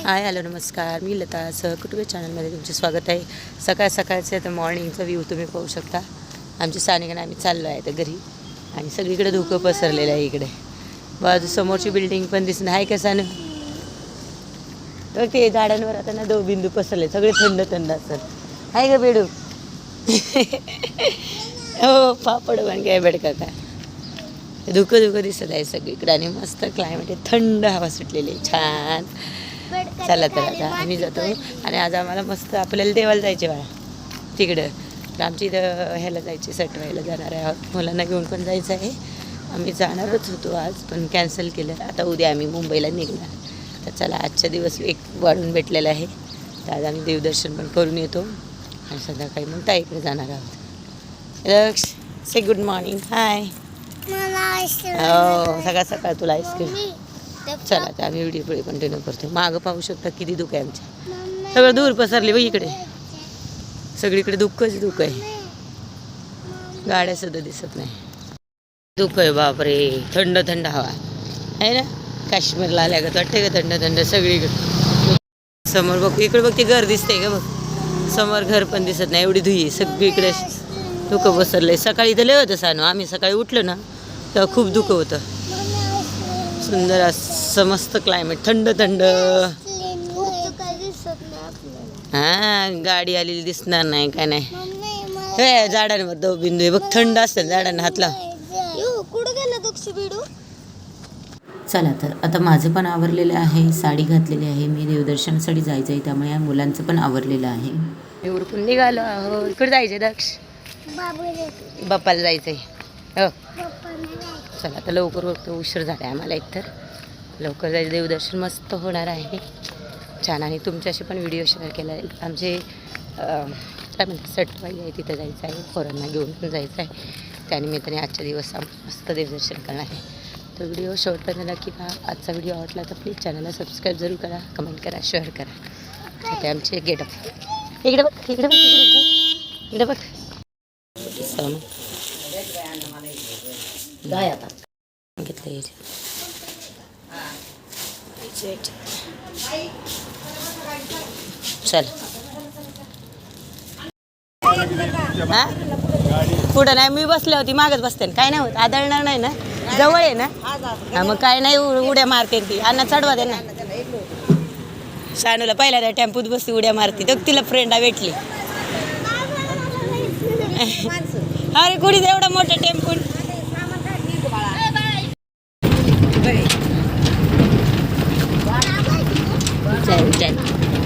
Hi hello नमस्कार, मी लता सहकुटुंबी चॅनलमध्ये तुमचे स्वागत आहे. सकाळ सकाळचं तर मॉर्निंगचा व्ह्यू तुम्ही पाहू शकता. आमची सानिकाने आम्ही चाललो आहे तर घरी आणि सगळीकडे धुकं पसरलेलं आहे. इकडे बाजू समोरची बिल्डिंग पण दिसणं आहे का सानू? तर ते झाडांवर आता ना दो बिंदू पसरले, सगळे थंड थंड असतात. आहे का बेडू? हो पापड पण काय बेडका का धुकं धुकं दिसत आहे सगळीकडे आणि मस्त क्लायमेट आहे, थंड हवा सुटलेली आहे, छान. चला तर आता आम्ही जातो आणि आज आम्हाला मस्त आपल्याला देवाला जायचे बाळा तिकडं. तर आमची इथं ह्याला जायचे सटवायला जाणार आहे आहोत, मुलांना घेऊन पण जायचं आहे. आम्ही जाणारच होतो आज पण कॅन्सल केलं. आता उद्या आम्ही मुंबईला निघणार. तर चला आजचा दिवस एक वाढून भेटलेला आहे, तर आज आम्ही देवदर्शन पण करून येतो आणि संध्याकाळी मग ताईकडे जाणार आहोत. लक्ष से गुड मॉर्निंग. हाय. हो सकाळ सकाळ तुला आईस्क्रीम. चला तर आम्ही व्हिडिओ पुढे कंटिन्यू करतो. मागं पाहू शकता किती धुक आहे आमच्या, सगळं दूर पसरले बघ इकडे, सगळीकडे धुकंच धुक आहे, गाड्या सुद्धा दिसत नाही. धुक आहे बापरे, थंड थंड हवा आहे ना. काश्मीरला आल्यागत वाटते का, थंड थंड सगळीकडे. समोर बघ इकडे बघ ते घर दिसतंय का बघ, समोर घर पण दिसत नाही, एवढी धुई सगळीकडे धुकं पसरलंय. सकाळी तर लय होतं सानू, आम्ही सकाळी उठलो ना तेव्हा खूप धुकं होतं. सुंदर असं मस्त क्लायमेट, थंड थंड. हां गाडी आलेली दिसणार नाही काय नाही. हे झाडांवर दो बिंदू आहे बघ, थंड असतात झाडांना हात लाव. चला तर आता माझं पण आवरलेलं आहे, साडी घातलेली आहे. मी देवदर्शनासाठी जायचं आहे त्यामुळे या मुलांचं पण आवरलेलं आहे. मी उरकून निघालो हो. इकडे जायचं दक्ष, बाप्पाला जायचं आहे हो. चला आता लवकर उरतो, उशीर झाला आहे आम्हाला एकतर. लवकर जायचं, देवदर्शन मस्त होणार आहे छान. आणि तुमच्याशी पण व्हिडिओ शेअर केला आहे. आमचे काय म्हणतात सटवाई आहे, तिथं जायचं आहे, पोरांना घेऊन पण जायचं आहे. त्यानिमित्ताने आजच्या दिवस मस्त देवदर्शन करणार आहे. तर व्हिडिओ शेवटपर्यंत नक्की पहा. आजचा व्हिडिओ आवडला तर प्लीज चॅनलला सबस्क्राईब जरूर करा, कमेंट करा, शेअर करा. ते आमचे गेटअप इकडे बघ, इकडे बघ, इकडे बघ. गाय आता घेतलं चल. हा पुढं नाही, मी बसले होती मागच बसते, काय नाही होत, आदळणार नाही ना, जवळ आहे ना. हा मग काय नाही, उड्या मारते ती. अण्णा चढवा दे ना. शानूला पहिल्या त्या टेम्पूत बसती उड्या मारते, तर तिला फ्रेंडा भेटली. अरे कुठे एवढा मोठा टेम्पू.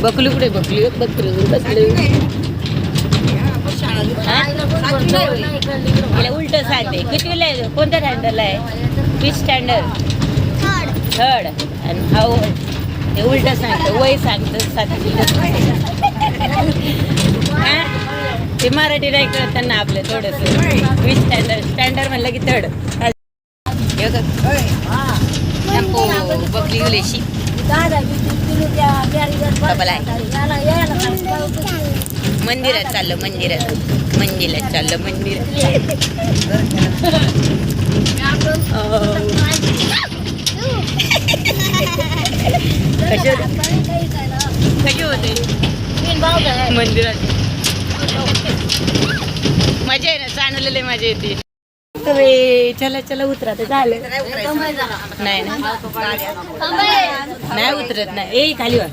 बकलू कुठे, बकली बकरू बसली उलट सांगते. कितीला आहे, कोणत्या स्टँडर्डला आहे? Fifth standard, third. आणि हा ते उलट सांगतं, वय सांगतं सातवी. ते मराठी नाही कळत त्यांना आपलं थोडंसं. फिफ्थ स्टँडर्ड, स्टँडर्ड म्हणलं की थर्ड. बकली उलेशी मंदिरात चाललं, मंदिरात मंदिरात चाललं, मंदिरात. कशी होते मंदिरात, मजा आहे ना, चांगलेलं मजा येते. अरे चला चला उतरा, तर झालं नाही ना, नाही उतरत नाही. ए खाली वा,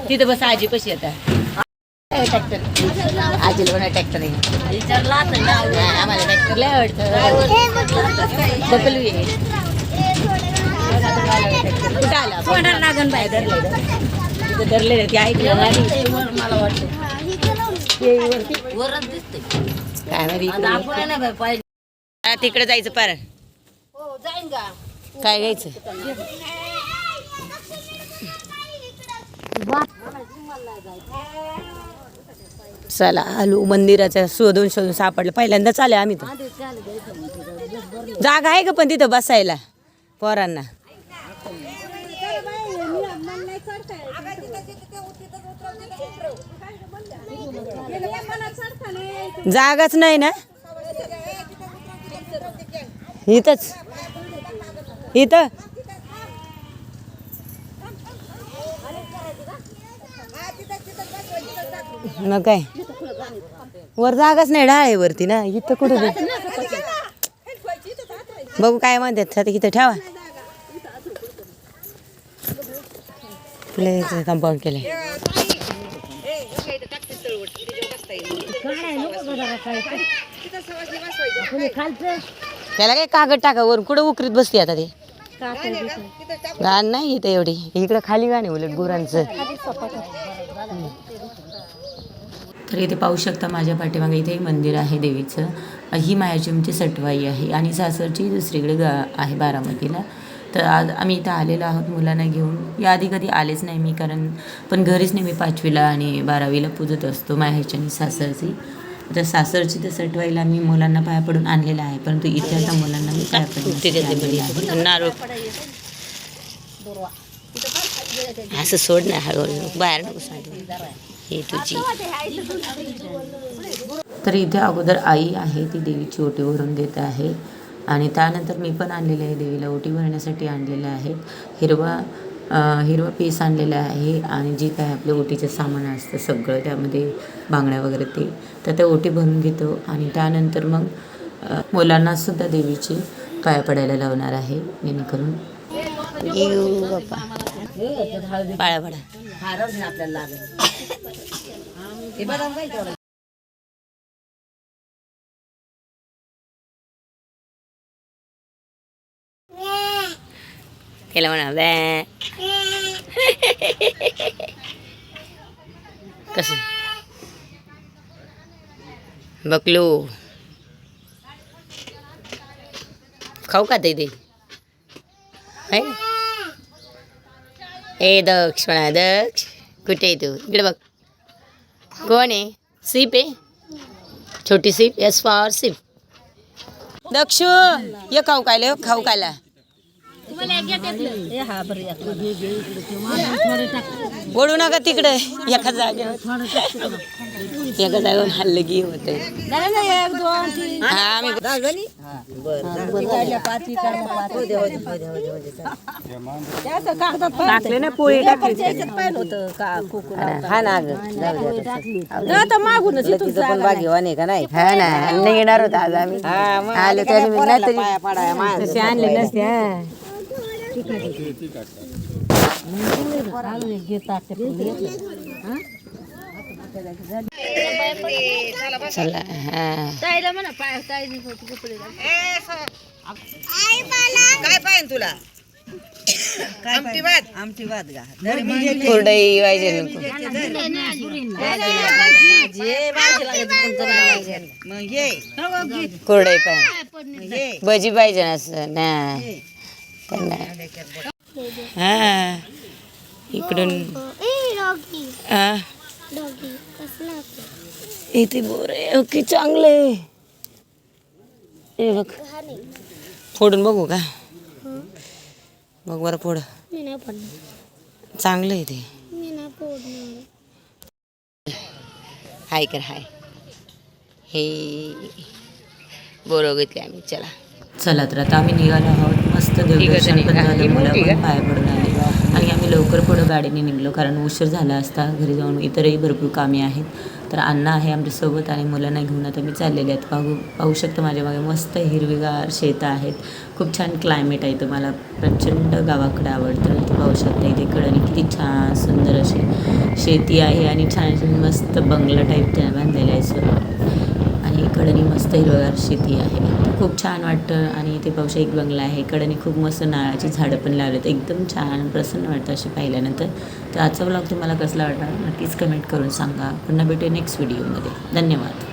तिथं बस. आजी कशी आता ट्रॅक्टर, आजीला पण ट्रॅक्टर आहे, आम्हाला ट्रॅक्टर लय आवडतं. बकलू ये कुठं आला लागन बाय, धरले तिथं धरले ते ऐकलं मला वाटतं काय तिकडे जायचं पार. काय घ्यायचं? चला आलू मंदिराच्या शोधून शोधून सापडलं. पहिल्यांदा चाले आम्ही तर. जागा आहे का पण तिथं बसायला पोरांना? जागाच नाही ना इथंच. इथं मग काय वर जागाच नाही डाळ आहे वरती ना इथं कुठं दे बघू काय म्हणतात आता इथं ठेवा प्लेचं कंपाऊंड केलंय त्याला काय कागद टाका वरून कुठं उकरीत बसते आता ते घाण नाही इथं एवढी इकडं खाली घाण आहे उलट गुरांचं तर इथे पाहू शकता माझ्या पाठीमागे इथे मंदिर आहे देवीचं ही मायाची सटवाई आहे आणि सासरची दुसरीकडे आहे बारामतीला तर आज आम्ही इथं आलेलो आहोत मुलांना घेऊन याआधी कधी आलेच नाही मी कारण पण घरीच नाही मी 5वीला आणि 12वीला पूजत असतो माहेरची आणि सासरची तर सासरची तर सटवाईला मी मुलांना पाया पडून आणलेलं आहे परंतु इथे आता मुलांना मी पाया पडून असं सोड ना हळूहळू बाहेर नको सांग हे तुझी तर इथे अगोदर आई आहे ती देवीची ओटी भरून देत आहे आणि त्यानंतर मी पण आणलेले आहे देवीला ओटी भरण्यासाठी आणलेलं आहे हिरवा पीस आणलेला आहे आणि जे काय आपलं ओटीचं सामान असतं सगळं त्यामध्ये बांगड्या वगैरे ते तर त्या ओटी भरून घेतो आणि त्यानंतर मग मुलांनासुद्धा देवीची पाया पडायला लावणार आहे जेणेकरून पाया पडा त्याला म्हणा कसं बकलो खाऊ का ते ए दक्ष म्हणा दक्ष कुठे आहे तू इकडे बघ कोण आहे सीप आहे छोटी सीप एस फॉर सीप दक्ष ये खाऊ खायला खाऊ खायला ओढू नका तिकडे एका जागेवर हल्लं की होते टाकले ना पोळी हा ना मागूनच पण भाग्यवान का नाही हा ना नाही येणार होता आज आम्ही आलो तरी आणले नसते चला काय पाहिजे तुला आमटी भात कुरडई पाहिजे कुरडई पाहिजे भजी पाहिजे ना असं ना हा इकडून इथे बोर आहे ओके चांगले हे बघ फोडून बघू का बघ बरं फोड चांगलं आहे ते हाय कर हाय हे बोर घेतले आम्ही चला तर आता आम्ही निघालो आहोत मस्त देवदर्शन पण झालं मुलं पण पाया पडून आले आणि आम्ही लवकर पुढं गाडीने निघलो कारण उशीर झाला असता घरी जाऊन इतरही भरपूर कामे आहेत तर अण्णा आहे आमच्यासोबत आणि मुलांना घेऊन आता मी चाललेले आहेत पाहू शकता माझ्या मागे मस्त हिरवीगार शेतं आहेत खूप छान क्लायमेट आहे तुम्हाला प्रचंड गावाकडे आवडतं ते पाहू शकता इथे कडे किती छान सुंदर अशी शेती आहे आणि छान मस्त बंगला टाईप त्या बांधलेलं आहे आणि कडनी मस्त हिरवगार शेती आहे खूप छान वाटतं आणि इथे पावसा एक बंगला आहे कडनी खूप मस्त नारळाची झाडं पण लावलेत एकदम छान प्रसन्न वाटतं असे पाहिल्यानंतर तर आजचा ब्लॉग तुम्हाला कसला वाटला नक्कीच कमेंट करून सांगा पुन्हा भेटू नेक्स्ट व्हिडिओमध्ये धन्यवाद.